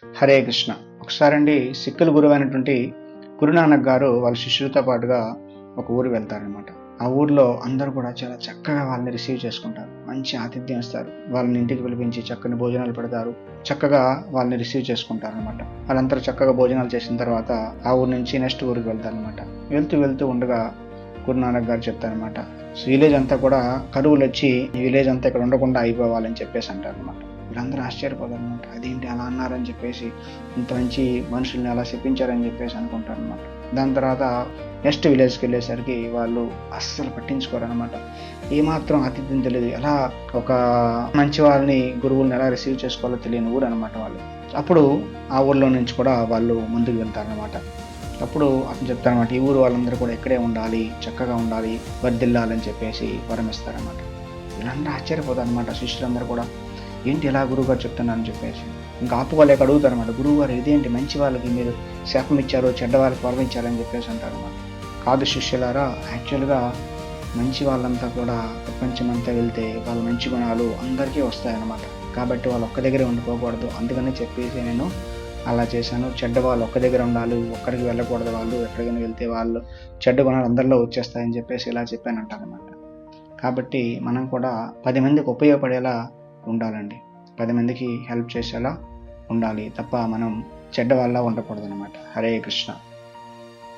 హరే కృష్ణ. ఒకసారండి సిక్కుల గురువు అయినటువంటి గురునానక్ గారు వాళ్ళ శిష్యులతో పాటుగా ఒక ఊరు వెళ్తారనమాట. ఆ ఊర్లో అందరూ కూడా చాలా చక్కగా వాళ్ళని రిసీవ్ చేసుకుంటారు. మంచి ఆతిథ్యం ఇస్తారు. వాళ్ళని ఇంటికి పిలిపించి చక్కని భోజనాలు పెడతారు. చక్కగా వాళ్ళని రిసీవ్ చేసుకుంటారనమాట. వాళ్ళందరూ చక్కగా భోజనాలు చేసిన తర్వాత ఆ ఊరు నుంచి నెక్స్ట్ ఊరికి వెళ్తారనమాట. వెళ్తూ ఉండగా గురునానక్ గారు చెప్తారనమాట, విలేజ్ అంతా కూడా కరువులు వచ్చి ఈ విలేజ్ అంతా ఇక్కడ ఉండకుండా అయిపోవాలని చెప్పేసి అంటారనమాట. వీళ్ళందరూ ఆశ్చర్యపోతారనమాట. అదేంటి అలా అన్నారని చెప్పేసి, ఇంత మంచి మనుషుల్ని అలా చెప్పించారని చెప్పేసి అనుకుంటారనమాట. దాని తర్వాత నెక్స్ట్ విలేజ్కి వెళ్ళేసరికి వాళ్ళు అస్సలు పట్టించుకోరనమాట. ఏమాత్రం ఆతిథ్యం తెలియదు. ఎలా ఒక మంచి వాళ్ళని గురువుల్ని ఎలా రిసీవ్ చేసుకోవాలో తెలియని ఊరు అనమాట వాళ్ళు. అప్పుడు ఆ ఊర్లో నుంచి కూడా వాళ్ళు ముందుకు వెళ్తారనమాట. అప్పుడు అతను చెప్తారనమాట, ఈ ఊరు వాళ్ళందరూ కూడా ఇక్కడే ఉండాలి, చక్కగా ఉండాలి, వర్ధిల్లాలని చెప్పేసి వరం ఇస్తారనమాట. వీళ్ళందరూ ఆశ్చర్యపోతారనమాట. శిష్యులందరూ కూడా ఏంటి ఇలా గురువుగారు చెప్తున్నారని చెప్పేసి ఇంకా ఆపుకోలేక అడుగుతారనమాట, గురువుగారు ఇదేంటి మంచి వాళ్ళకి మీరు శాపం ఇచ్చారు, చెడ్డ వాళ్ళకి వరం ఇచ్చారని చెప్పేసి అంటారనమాట. కాదు శిష్యులారా, యాక్చువల్గా మంచి వాళ్ళంతా కూడా ప్రపంచమంతా వెళ్తే వాళ్ళ మంచి గుణాలు అందరికీ వస్తాయన్నమాట. కాబట్టి వాళ్ళు ఒక్క దగ్గరే ఉండిపోకూడదు, అందుకని చెప్పేసి నేను అలా చేశాను. చెడ్డ వాళ్ళు ఒక్క దగ్గర ఉండాలి, ఒక్కడికి వెళ్ళకూడదు, వాళ్ళు ఎక్కడికైనా వెళ్తే వాళ్ళు చెడ్డ గుణాలు అందరిలో వచ్చేస్తాయని చెప్పేసి ఇలా చెప్పానంటారనమాట. కాబట్టి మనం కూడా 10 మందికి ఉపయోగపడేలా ఉండాలండి. 10 మందికి హెల్ప్ చేసేలా ఉండాలి తప్ప మనం చెడ్డ వాళ్ళ ఉండకూడదు అనమాట. హరే కృష్ణ.